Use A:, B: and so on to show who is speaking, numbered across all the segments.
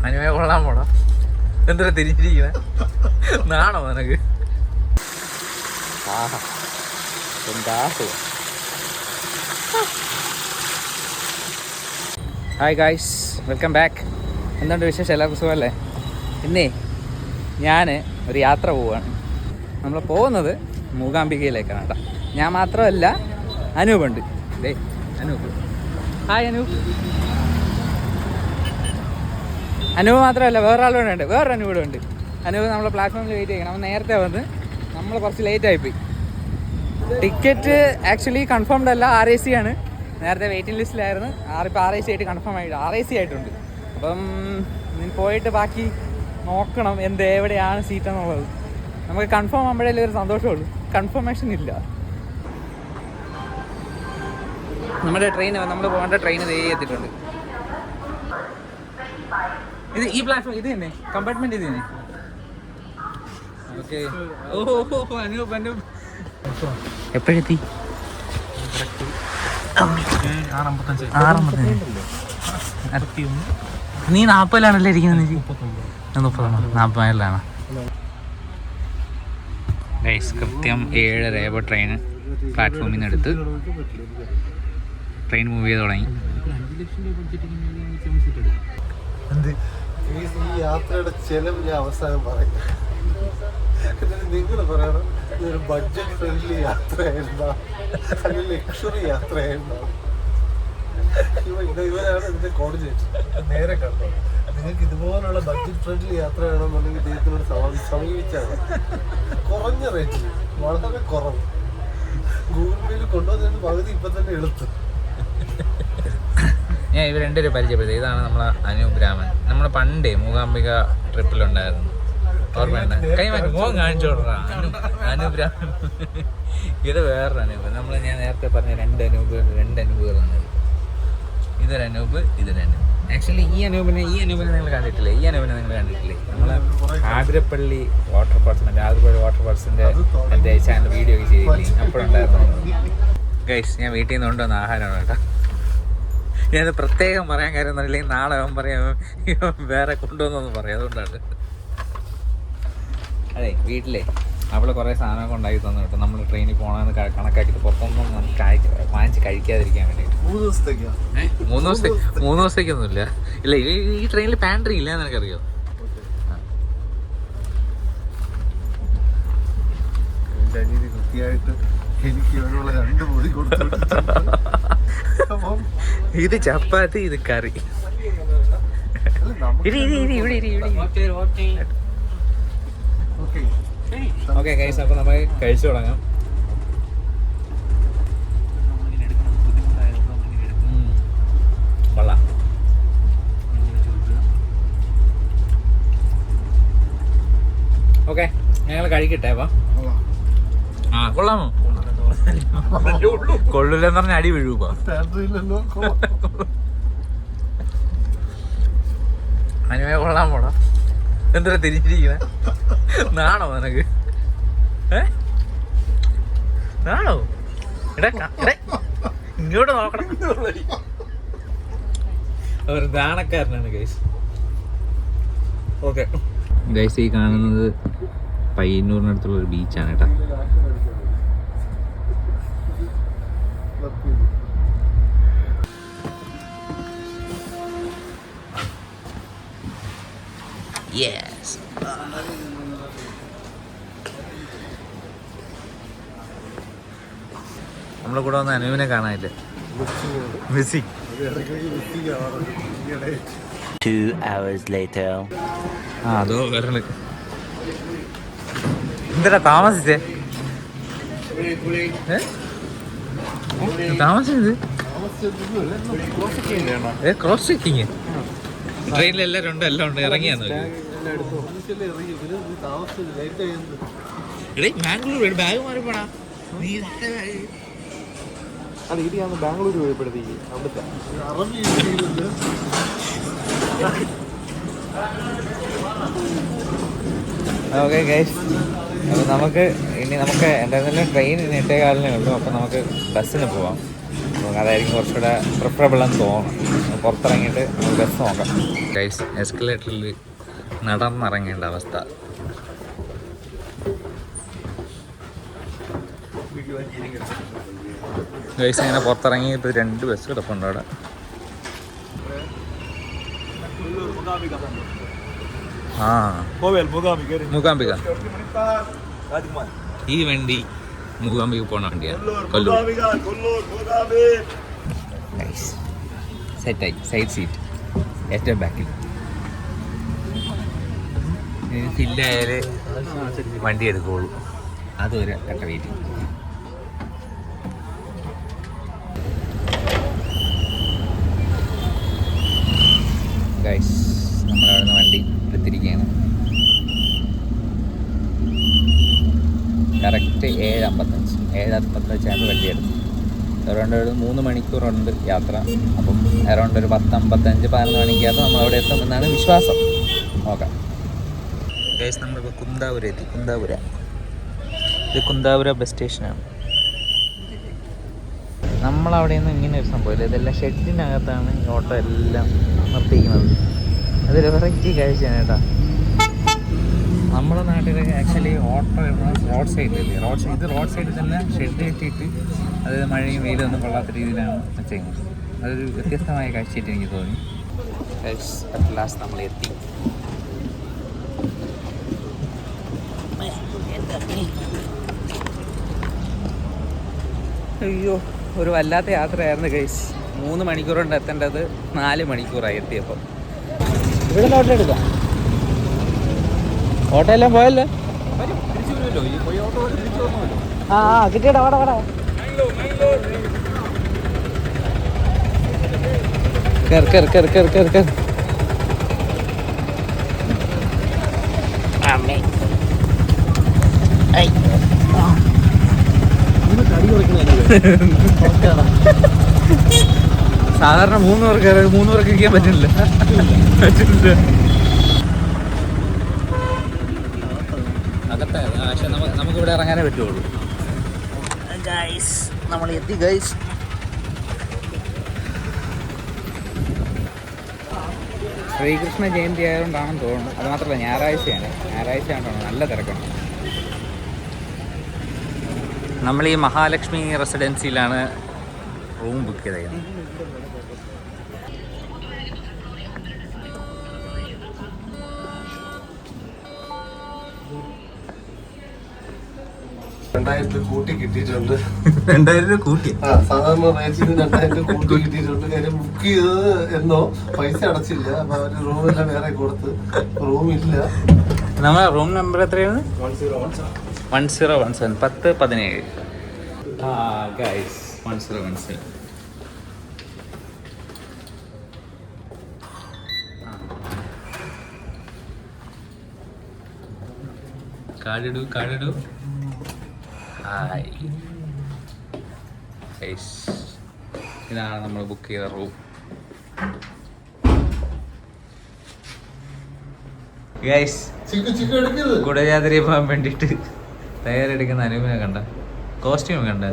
A: അനുവേ കൊള്ളാൻ പോടാ. എന്താ തിരിച്ചിരിക്കണേ? നാണോ നിനക്ക്? Hi guys, welcome back. എന്തുണ്ട് വിശേഷം? എല്ലാവർക്കും സുഖമല്ലേ? ഇന്നേ ഞാൻ ഒരു യാത്ര പോവുകയാണ്. നമ്മൾ പോകുന്നത് മൂകാംബികയിലേക്കാണ് കേട്ടോ. ഞാൻ മാത്രമല്ല, അനൂപുണ്ട്. ഡേ അനൂപ്, ഹായ് അനൂപ്. അനൂപ് മാത്രമല്ല, വേറൊരാളും ഉണ്ട്, വേറൊരു അനൂപ് ഉണ്ട്. അനൂപ് നമ്മളെ പ്ലാറ്റ്ഫോമിൽ വെയിറ്റ് ചെയ്യണം. അവൻ നേരത്തെ വന്ന് നമ്മൾ കുറച്ച് ലേറ്റായിപ്പോയി. ടിക്കറ്റ് ആക്ച്വലി കൺഫേംഡ് അല്ല, RAC ആണ്. നേരത്തെ വെയിറ്റിംഗ് ലിസ്റ്റിലായിരുന്നു. ഇപ്പോൾ RAC ആയിട്ട് കൺഫേം ആയിട്ട് RAC ആയിട്ടുണ്ട്. അപ്പം പോയിട്ട് ബാക്കി നോക്കണം എവിടെയാണ് സീറ്റ് എന്നുള്ളത്. നമുക്ക് കൺഫേം ആകുമ്പോഴേ ഒരു സന്തോഷമുള്ളൂ. കൺഫർമേഷൻ ഇല്ല. നമ്മുടെ ട്രെയിൻ, നമ്മൾ പോകേണ്ട ട്രെയിൻ എത്തിയിട്ടുണ്ട്. ഇത് ഈ പ്ലാറ്റ്ഫോം ഇത് തന്നെ, കമ്പാർട്ട്മെന്റ് ഇത് തന്നെ. ഓക്കെ. ഓഹോ അനൂപ് എപ്പോഴെത്തി? 6:55. നീ 40-ലാണല്ലേ ഇരിക്കുന്നത്? 40-40 ഗൈസ്. കൃത്യം 7:30 ട്രെയിൻ പ്ലാറ്റ്ഫോമിൽ നിന്ന് എടുത്ത് ട്രെയിൻ മൂവ് ചെയ്ത് തുടങ്ങി.
B: ഈ യാത്രയുടെ ചെലവ് ഞാൻ അവസാനം പറയാം. നിങ്ങൾ പറയണം ഇതൊരു ബഡ്ജറ്റ് ഫ്രണ്ട്ലി യാത്രയായിരുന്നോ അല്ലെങ്കിൽ ലക്ഷറി യാത്രയായിരുന്നോ? ഇവരാണ് ഇതിന്റെ കോർഡിനേറ്റർ. നേരെ കണ്ടോ? നിങ്ങൾക്ക് ഇതുപോലുള്ള ബഡ്ജറ്റ് ഫ്രണ്ട്ലി യാത്ര വേണമെന്നുണ്ടെങ്കിൽ ഇദ്ദേഹത്തിനോട് സമീപിച്ചാണ്. കുറഞ്ഞ റേറ്റിൽ, വളരെ കുറവ്. ഗൂഗിൾ പേയിൽ കൊണ്ടുവന്നതിന് പകുതി ഇപ്പം തന്നെ എടുത്തു.
A: ഞാൻ ഇവർ രണ്ടുപേരും പരിചയപ്പെടുത്തി. ഇതാണ് നമ്മളെ അനൂപ് രാമൻ. നമ്മൾ പണ്ടേ മൂകാംബിക ട്രിപ്പിലുണ്ടായിരുന്നു. ഓർമ്മയുണ്ട്? കൈമാറ്റി മോൻ കാണിച്ചു കൊടുക്കാം. അനൂപ് രാമൻ. ഇത് വേറൊരു അനൂപ്. ഞാൻ നേരത്തെ പറഞ്ഞ രണ്ട് അനൂപുകളാണ്. ഇതൊരു അനൂപ്, ഇതൊരു അനൂപ്. ആക്ച്വലി ഈ അനൂപിനെ നിങ്ങൾ കണ്ടിട്ടില്ലേ? നമ്മളെ ആതിരപ്പള്ളി വാട്ടർഫാൾസിൻ്റെ എൻ്റെ ചാനൽ വീഡിയോ ഒക്കെ ചെയ്തില്ലേ? അപ്പോഴുണ്ടായിരുന്നു. ഗൈസ്, ഞാൻ വീട്ടിൽ നിന്ന് കൊണ്ടുവന്ന ആഹാരമാണ് കേട്ടോ. ഞാനത് പ്രത്യേകം പറയാൻ കാര്യം ഒന്നുമില്ലെങ്കിൽ നാളെ അവൻ പറയാം വേറെ കൊണ്ടുവന്നൊന്നും പറയാം. അതുകൊണ്ടാണ്. അതെ, വീട്ടിലെ അവള് കുറേ സാധനമൊക്കെ ഉണ്ടാക്കി തന്നു കേട്ടോ. നമ്മൾ ട്രെയിനിൽ പോകണമെന്ന് കണക്കാക്കിയിട്ട് പുറത്തൊന്നും നമുക്ക് വാങ്ങിച്ച് കഴിക്കാതിരിക്കാൻ വേണ്ടിയിട്ട്. 3 ദിവസത്തേക്കൊന്നുമില്ല. ഇല്ല, ഈ ട്രെയിനിൽ പാൻട്രി ഇല്ല, നിനക്കറിയോ? ഇത് ചപ്പാത്തി, ഇത് കറി. ഓക്കെ ഗൈസ്, അപ്പോൾ നമുക്ക് കഴിച്ചു തുടങ്ങാം. കൊള്ളാം. ഓക്കെ, ഞങ്ങൾ കഴിക്കട്ടെ. അപ്പം കൊള്ളാമോ? കൊള്ളില്ലെന്ന് പറഞ്ഞ അടി വീഴൂപ്പ. അനുവേ കൊള്ളാൻ പോടാ. എന്താ തിരിച്ചിരിക്കണേ? നാണോ നിനക്ക്? നാണോ? ഇങ്ങോട്ട് നോക്കണം. ഒരു നാണക്കാരനാണ് ഗൈസ്. ഓക്കെ ഗൈസ്, ഈ കാണുന്നത് പയ്യന്നൂരിനടുത്തുള്ള ഒരു ബീച്ചാണ് കേട്ടോ. യെസ്, നമ്മളെ കൂടെ വന്ന അനുവിനെ കാണാനില്ല. മിസ്സിംഗ്.
C: 2 hours later.
A: അതോ വരണ. എന്താ താമസിച്ചേ? താമസിച്ചത് ക്രോസ് ചെക്കിങ്. ട്രെയിനിലെല്ലാം ഉണ്ട് ഇറങ്ങിയാന്ന്. മാംഗ്ലൂർ ബാഗ് മാറിപ്പോടാ.
B: അത് ഇത് ഞാൻ ബാംഗ്ലൂർ പോയപ്പോഴത്തേക്ക് അവിടുത്തെ
A: ഓക്കെ ഗൈസ്, അപ്പോൾ നമുക്ക് എന്തായാലും ട്രെയിൻ 8:15 ഉള്ളൂ. അപ്പോൾ നമുക്ക് ബസ്സിന് പോവാം. അപ്പോൾ അതായിരിക്കും കുറച്ചുകൂടെ പ്രിഫറബിൾ എന്ന് തോന്നുന്നു. പുറത്തിറങ്ങിയിട്ട് നമുക്ക് ബസ് നോക്കാം. ഗൈസ്, എസ്കലേറ്ററിൽ നടന്നിറങ്ങേണ്ട അവസ്ഥ. ഗൈസ്, ഇങ്ങനെ പുറത്തിറങ്ങി ഇപ്പോൾ 2 ബസ് കിടപ്പുണ്ട് അവിടെ. മൂകാംബിക ഈ വണ്ടി മൂകാംബിക പോണ വണ്ടിയാണ്. സെറ്റായി, സൈഡ് സീറ്റ് ഏറ്റവും ബാക്കിൽ. ഫില്ലായാലേ വണ്ടി എടുക്കുള്ളൂ. അതൊരു കട്ട വെയിറ്റ്. ഗൈസ്, നമ്മളവിടുന്ന് വണ്ടി എടുത്തിരിക്കുകയാണ്. കറക്റ്റ് 7:55 വണ്ടി എടുത്തു. അറൗണ്ട് ഒരു 3 മണിക്കൂറുണ്ട് യാത്ര. അപ്പം അറൗണ്ട് ഒരു 10:55-11 മണിക്കകത്ത് നമ്മളവിടെ എത്തുമെന്നാണ് വിശ്വാസം. നോക്കാം. ഗൈസ്, നമ്മളിപ്പോൾ കുന്താപുര എത്തി. ഇത് കുന്താപുര ബസ് സ്റ്റേഷനാണ്. നമ്മളവിടെ നിന്ന് ഇങ്ങനെ ഒരു സംഭവമില്ല. ഇതെല്ലാം ഷെഡിനകത്താണ് ഈ ഓട്ടോ എല്ലാം നിർത്തിയിരിക്കുന്നത്. അതൊരു വെറൈറ്റി കാഴ്ചയാണ് കേട്ടോ. നമ്മുടെ നാട്ടിലൊക്കെ ആക്ച്വലി ഓട്ടോ റോഡ് സൈഡിലല്ലേ, ഇത് റോഡ് സൈഡിൽ തന്നെ ഷെഡ് കെട്ടിയിട്ട് അതായത് മഴയും വെയിലും ഒന്നും കൊള്ളാത്ത രീതിയിലാണ് ചെയ്യുന്നത്. അതൊരു വ്യത്യസ്തമായ കാഴ്ചയായിട്ട് എനിക്ക് തോന്നി. അറ്റ് ലാസ്റ്റ് നമ്മൾ എത്തി. അയ്യോ, ഒരു വല്ലാത്ത യാത്രയായിരുന്നു ഗൈസ്. 3 മണിക്കൂർ കൊണ്ട് എത്തേണ്ടത് 4 മണിക്കൂറായി എത്തിയപ്പോൾ. ഇവിടെ നിന്ന് ഓട്ടോ എടുക്കാം. ഓട്ടോ എല്ലാം പോയല്ലേ? കിട്ടിയടാ. വാടാ കേർ. സാധാരണ 3 പേർക്ക് ഇരിക്കാൻ പറ്റില്ല. അകത്തെ പക്ഷെ നമുക്കിവിടെ ഇറങ്ങാനേ പറ്റുള്ളൂ. ഗൈസ്, നമ്മൾ എത്തി ഗൈസ്. ശ്രീകൃഷ്ണ ജയന്തി ആയതുകൊണ്ടാണെന്ന് തോന്നുന്നു. അത് മാത്രമല്ല ഞായറാഴ്ചയാണെന്ന് നല്ല തിരക്കാണ്. നമ്മൾ ഈ മഹാലക്ഷ്മി റെസിഡൻസിയിലാണ് റൂം ബുക്ക് ചെയ്തത്.
B: കൂട്ടി കിട്ടിയിട്ടുണ്ട്.
A: 2000 കൂട്ടി
B: സാധാരണ റേറ്റിന് 2000 കൂട്ടി കിട്ടിയിട്ടുണ്ട്. കാര്യം ബുക്ക് ചെയ്തത് എന്നോ പൈസ അടച്ചില്ല. അപ്പൊ അവര് റൂമെല്ലാം വേറെ കൊടുത്ത് റൂമില്ല.
A: നമ്മളെ റൂം നമ്പർ എത്രയാണ്? 1017 1017. ഗൈസ്, 1017. കാർഡിടൂ. ഹായ് ഗൈസ്, ഇതാണ് നമ്മൾ ബുക്ക് ചെയ്ത റൂം. ഗൈസ്, കുടജാദ്രി പോകാൻ വേണ്ടിയിട്ട് തയ്യാറെടുക്കുന്ന അനുവിനെ കണ്ട, കോസ്റ്റ്യൂം കണ്ട,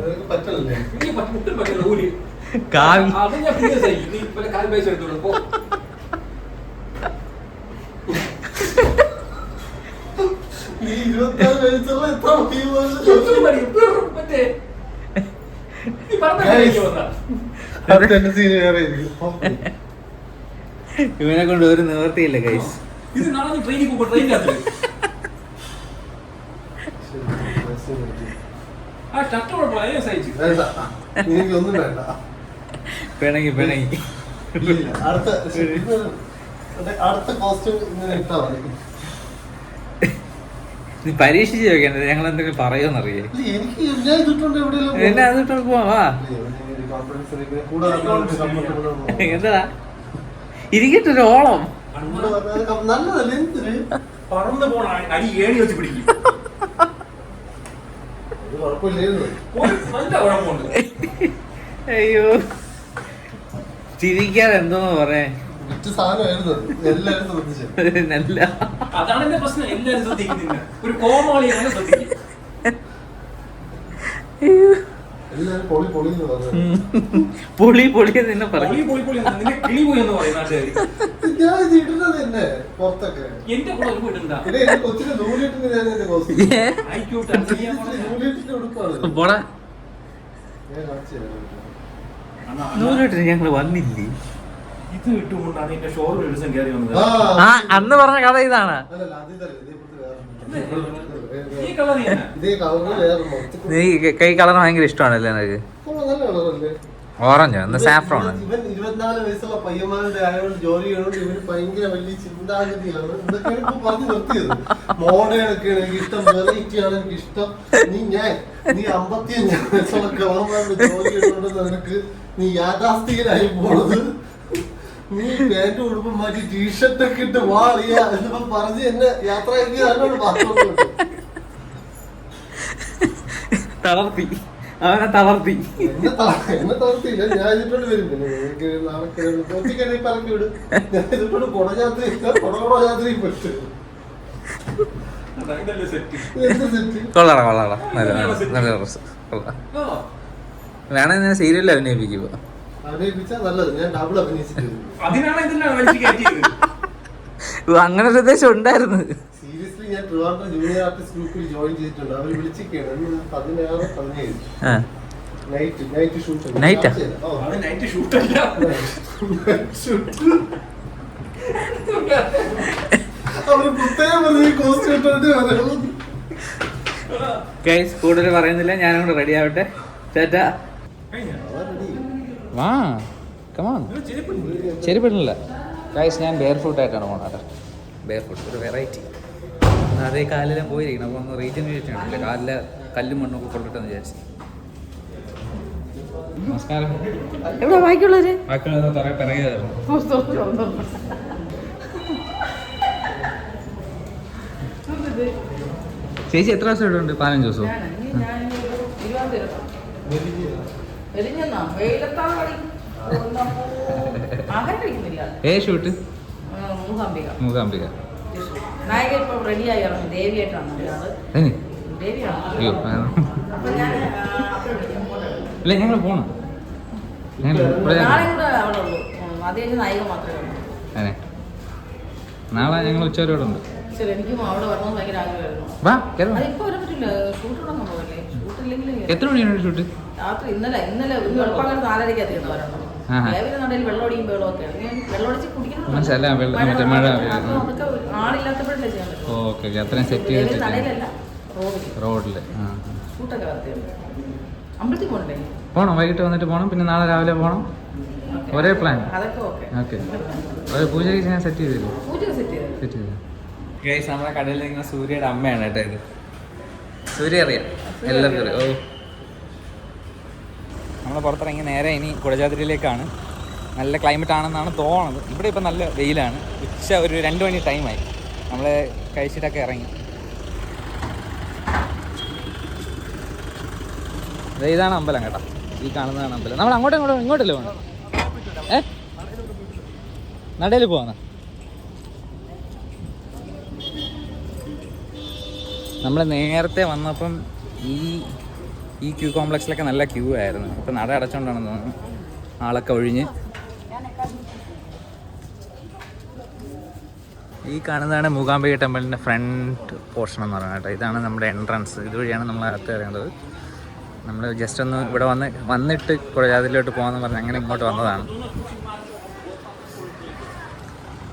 A: ഇവനെ കൊണ്ട് ഒരു നിവർത്തിയില്ല ഗൈസ്. പിണങ്ങി
B: അടുത്ത കോസ്റ്റ്യൂം ഇങ്ങനെ ഇട്ടാ മതി.
A: നീ പരീക്ഷിച്ച് ചോദിക്കണ്ടത്, ഞങ്ങൾ എന്തെങ്കിലും പറയുമെന്നറിയേ. എന്നെ അതിട്ട് പോവാ. എന്താ ഇരിക്കട്ടൊരു ഓളം
B: നല്ലതല്ലേ?
D: പറന്ന് പോണ അടി ഏണി വെച്ച് പിടിക്കും.
A: അയ്യോ, ചിരിക്കാതെ എന്തോന്ന് പറയാ.
B: വിറ്റ് സാധനമായിരുന്നു എല്ലാവരും ശ്രദ്ധിച്ചു.
A: നല്ല
D: അതാണ് എന്റെ പ്രശ്നം. എല്ലാവരും ശ്രദ്ധിക്കുന്നില്ല. ഒരു കോമാളിയാണ് ശ്രദ്ധിക്കും.
B: എല്ലാവരും പൊളി പൊളി എന്ന് പറഞ്ഞു.
A: പൊളി പൊളി തന്നെ പറഞ്ഞു.
D: പൊളി പൊളി എന്ന് നിന്നെ കിളി പോയി എന്ന് പറയും നാട്ടുകാര്.
B: ഞാൻ ഇത് ഇടുന്നത് തന്നെ പുറത്തൊക്കെ.
D: എന്റെ കൂടെ ഒരു വീടുണ്ടാ.
B: പിന്നെ എന്റെ കൊച്ചിന്റെ നൂലിട്ടിന് ഞാൻ എന്റെ കോസ്റ്റ്യൂം
D: ആയിക്കോട്ടെ.
B: നൂലിട്ടിന്റെ ഉടുപ്പാണ്
A: പോടാ
B: ഞാൻ കാണിച്ചു തരാം.
A: നൂലിട്ട് ഞങ്ങള് വന്നില്ലേ.
D: ഇത് ഇട്ടുകൊണ്ടാണ് എന്റെ ഷോറൂം ഒരു ദിവസം കയറി വന്നത്.
A: ആ അന്ന് പറഞ്ഞ കഥ ഇതാണ്.
B: അല്ലല്ല അതിതല്ല ഇതേപോലത്തെ
D: ഈ കളർ ചെയ്യാനാ?
B: ഇതേ കളറിൽ വേറെ മൊത്തത്തിൽ
A: നീ കൈ കളർ ഭയങ്കര ഇഷ്ടമാണല്ലേ നിനക്ക്?
B: നല്ല കളറല്ലേ.
A: ഓറഞ്ച് എന്താ സാഫ്രോൺ.
B: ഇവൻ 24 വയസ്സുള്ള പയ്യന്മാരുടെ ആയതുകൊണ്ട് ജോലി ചെയ്യണോണ്ട് ഇവന് ഭയങ്കര വലിയ ചിന്താഗതിയിലാണ്. ഇതൊക്കെയാണ് ഇപ്പൊ പറഞ്ഞു നിർത്തിയത്. മോഡേണൊക്കെയാണ് എനിക്ക് ഇഷ്ടം, വെറൈറ്റി ആണ് എനിക്ക് ഇഷ്ടം. നീ 55 വയസ്സുള്ള കളർമാരുടെ ജോലി ചെയ്യണോണ്ട് നിനക്ക് നീ യാഥാസ്ഥികനായി പോണത്. നീ പാന്റ് ഉടുപ്പ് മാറ്റി ടീഷർട്ട് ഒക്കെ ഇട്ട് വാളിയ എന്നിപ്പോ പറഞ്ഞ് എന്നെ യാത്ര
A: തളർത്തി അവനെ തളർത്തി.
B: എന്നെ തളർത്തിയില്ല. ഞാൻ ഇതിട്ടോട് വരും. പിന്നെ എനിക്ക് നാളെ ഒത്തിരി പറഞ്ഞു വിടും. ഞാൻ ഇതിട്ടോട് കുടജാത്രി കുടകുടജാത്രി പറ്റും.
D: ഇതല്ലേ സെറ്റ്.
B: എന്ത് സെറ്റ്
A: കൊള്ളാടാ കൊള്ളാടാ നല്ല നല്ല ഡ്രസ് കൊള്ളാം. വേണമെങ്കിൽ ഞാൻ സീരിയലിൽ അഭിനയിപ്പിക്കുക.
B: അഭിനയിപ്പിച്ചാ നല്ലത്. ഞാൻ ഡബിൾ അഭിനയിച്ചിട്ടുണ്ട്.
D: അതിനാണ് ഇതിലാണ് വലിച്ചു കയറ്റിയത്.
A: അങ്ങനെ ഒരു ഉദ്ദേശം ഉണ്ടായിരുന്നു.
B: സീരിയസ്ലി ഞാൻ ട്രിവാൻഡ്രം ജൂനിയർ ആർട്ടിസ്റ്റ് ഗ്രൂപ്പിൽ ജോയിൻ ചെയ്തിട്ടുണ്ട്. അവർ വിളിച്ചിരിക്കുകയാണ് 16, 17 നൈറ്റ് ഷൂട്ട്.
A: നൈറ്റാ?
D: അത് നൈറ്റ് ഷൂട്ടല്ല.
B: അവര് പ്രത്യേകം കോസ്റ്റ് ഇട്ടിട്ട്
A: ഗൈസ് കൂടുതൽ പറയുന്നില്ല, ഞാനും കൂടെ റെഡി ആവട്ടെ. ചേട്ടാ വാ കമാൺ. ചെരുപ്പിടില്ല ഗൈസ്, ഞാൻ ബെയർ ഫുട്ട് ആയിട്ടാണ് പോണത്. ബെയർ ഫുട്ട് ഒരു വെറൈറ്റി. അതേ കാലിലും പോയിരിക്കണം. അപ്പോൾ ഒന്ന് റീജനറേറ്റ് ആണ്. അല്ലെ കാലിലെ കല്ലും മണ്ണൊക്കെ കൊണ്ടിട്ടെന്ന് വിചാരിച്ചു. നമസ്കാരം.
E: എവിടെ ബാക്കിയുള്ളവര്?
A: ബാക്കിയുള്ളത് പിറകെ. ചേച്ചി എത്ര ദിവസം ഇവിടെ ഉണ്ട്? 15 ദിവസവും. ഏ ഷൂട്ട് മൂകാംബിക.
E: നായിക ഇപ്പൊ റെഡിയായി ഇറങ്ങും. ദേവിയായിട്ടാണ് ദേവിയാണ്.
A: അയ്യോ ഇല്ല, ഞങ്ങൾ പോണം.
E: നാളെ കൂടെ അവിടെ ഉള്ളൂ. അതേ നായിക മാത്രമേ ഉള്ളൂ.
A: അതെ, നാളെ ഞങ്ങൾ ഉച്ചവരോടെ ഉണ്ട്.
E: ശരി, എനിക്കും അവിടെ വരണമെന്ന് ഭയങ്കര ആഗ്രഹമായിരുന്നു.
A: വാ കേരളം.
E: അതിപ്പോ വരാൻ പറ്റില്ല. ഷൂട്ട് തുടങ്ങാൻ പോകല്ലേ? ഷൂട്ടില്ലെങ്കിൽ
A: എത്ര മണിയാണ് ഷൂട്ട്?
E: രാത്രി ഇന്നലെ വെളുപ്പാക്കാൻ 4:30 എത്തിയിട്ട് വരണം. ദേവിയുടെ നടയിൽ വെള്ളമടിയും വെള്ളമൊക്കെയാണ്. വെള്ളമടിച്ച് കുടിക്കണം.
A: മനസ്സിലായി. മറ്റേ മഴ
E: അതൊക്കെ ആളില്ലാത്തപ്പോഴല്ലേ ചെയ്യാൻ പറ്റും.
A: Okay okay. അത്രയും സെറ്റ് ചെയ്തിട്ട്
E: നടയിലല്ല, റോഡിൽ
A: റോഡില്.
E: ഷൂട്ടൊക്കെ നടത്തിയുണ്ട്. അമ്പലത്തിൽ പോകണ്ടേ?
A: പോണം, വൈകിട്ട് വന്നിട്ട് പോണം. പിന്നെ നാളെ രാവിലെ പോണം. ഒരേ പ്ലാൻ.
E: അതൊക്കെ ഓക്കെ.
A: ഓക്കെ. ഒരു പൂജയ്ക്ക് ഞാൻ സെറ്റ് ചെയ്തില്ലേ?
E: പൂജ സെറ്റ് ചെയ്ത്
A: സെറ്റ് ചെയ്തു. ഗൈസ്, നമ്മുടെ കടയിൽ നിൽക്കുന്ന സൂര്യയുടെ അമ്മയാണ് കേട്ടോ ഇത്. സൂര്യ അറിയാം, എല്ലാവർക്കും അറിയാം. ഓ, നമ്മൾ പുറത്തിറങ്ങി നേരെ ഇനി കുടജാദ്രിയിലേക്കാണ്. നല്ല ക്ലൈമറ്റ് ആണെന്നാണ് തോന്നുന്നത്. ഇവിടെ ഇപ്പം നല്ല വെയിലാണ്. ഉച്ച ഒരു 2 മണി ടൈമായി. നമ്മൾ കഴിച്ചിട്ടൊക്കെ ഇറങ്ങി. ഇതാണ് അമ്പലം കേട്ടോ. ഈ കാണുന്നതാണ് അമ്പലം. നമ്മൾ ഇങ്ങോട്ടല്ലേ പോകണം? നടയിൽ പോവാന്ന്. നമ്മൾ നേരത്തെ വന്നപ്പം ഈ ക്യൂ കോംപ്ലക്സിലൊക്കെ നല്ല ക്യൂ ആയിരുന്നു. ഇപ്പം നട അടച്ചോണ്ടാണെന്ന് തോന്നുന്നു. ആളൊക്കെ ഒഴിഞ്ഞ്. ഈ കാണുന്നതാണ് മൂകാംബിക ടെമ്പിളിൻ്റെ ഫ്രണ്ട് പോർഷൻ എന്ന് പറയുന്നത് കേട്ടോ. ഇതാണ് നമ്മുടെ എൻട്രൻസ്. ഇതുവഴിയാണ് നമ്മൾ അകത്ത് കയറേണ്ടത്. നമ്മൾ ജസ്റ്റ് ഒന്ന് ഇവിടെ വന്നിട്ട് കുടജാദ്രിയിലോട്ട് പോകാമെന്ന് പറഞ്ഞ് അങ്ങനെ ഇങ്ങോട്ട് വന്നതാണ്.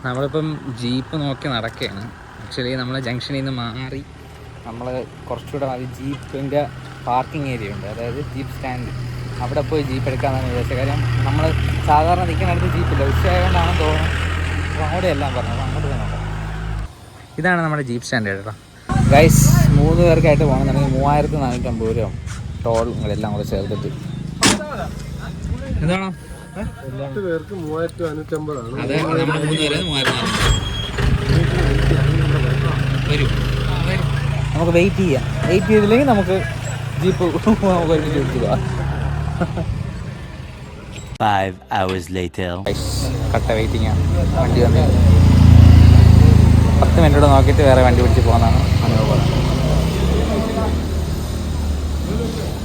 A: നമ്മളിപ്പം ജീപ്പ് നോക്കി നടക്കുകയാണ്. ആക്ച്വലി നമ്മൾ ജംഗ്ഷനിൽ നിന്ന് മാറി നമ്മൾ കുറച്ചുകൂടെ ജീപ്പിൻ്റെ പാർക്കിംഗ് ഏരിയ ഉണ്ട്, അതായത് ജീപ്പ് സ്റ്റാൻഡ്. അവിടെ പോയി ജീപ്പ് എടുക്കാമെന്നാണ് വിചാരിച്ചത്. കാര്യം നമ്മൾ സാധാരണ നിൽക്കുന്നിടത്ത് ജീപ്പില്ല. ഉച്ചയായതുകൊണ്ടാണെന്ന് തോന്നുന്നു. അപ്പോൾ അങ്ങോട്ട് എല്ലാം പറഞ്ഞത് അങ്ങോട്ട് പോയി നോക്കാം. ഇതാണ് നമ്മുടെ ജീപ്പ് സ്റ്റാൻഡ് കേട്ടോ. ഗൈസ്, 3 പേർക്കായിട്ട് പോകണമെന്നുണ്ടെങ്കിൽ 3450 രൂപ ടോളുകളെല്ലാം കൂടെ ചേർത്തിട്ട്. എന്താണോ
B: 8 പേർക്ക് 3550 ആണ്.
A: അതെ, നമ്മൾ 3 പേര് 3400 വരും. നമുക്ക് വെയിറ്റ് ചെയ്യാം. വെയിറ്റ് ചെയ്തില്ലെങ്കിൽ നമുക്ക് ജീപ്പ് നമുക്ക് ഒരുമിച്ച് പിടിച്ചു പോവാം.
C: 5 hours later.
A: കട്ട വെയിറ്റിംഗ് ആണ്. വണ്ടി വന്ന് 10 മിനിറ്റോടെ നോക്കിയിട്ട് വേറെ വണ്ടി പിടിച്ച് പോകുന്നതാണ് അനുഭവം.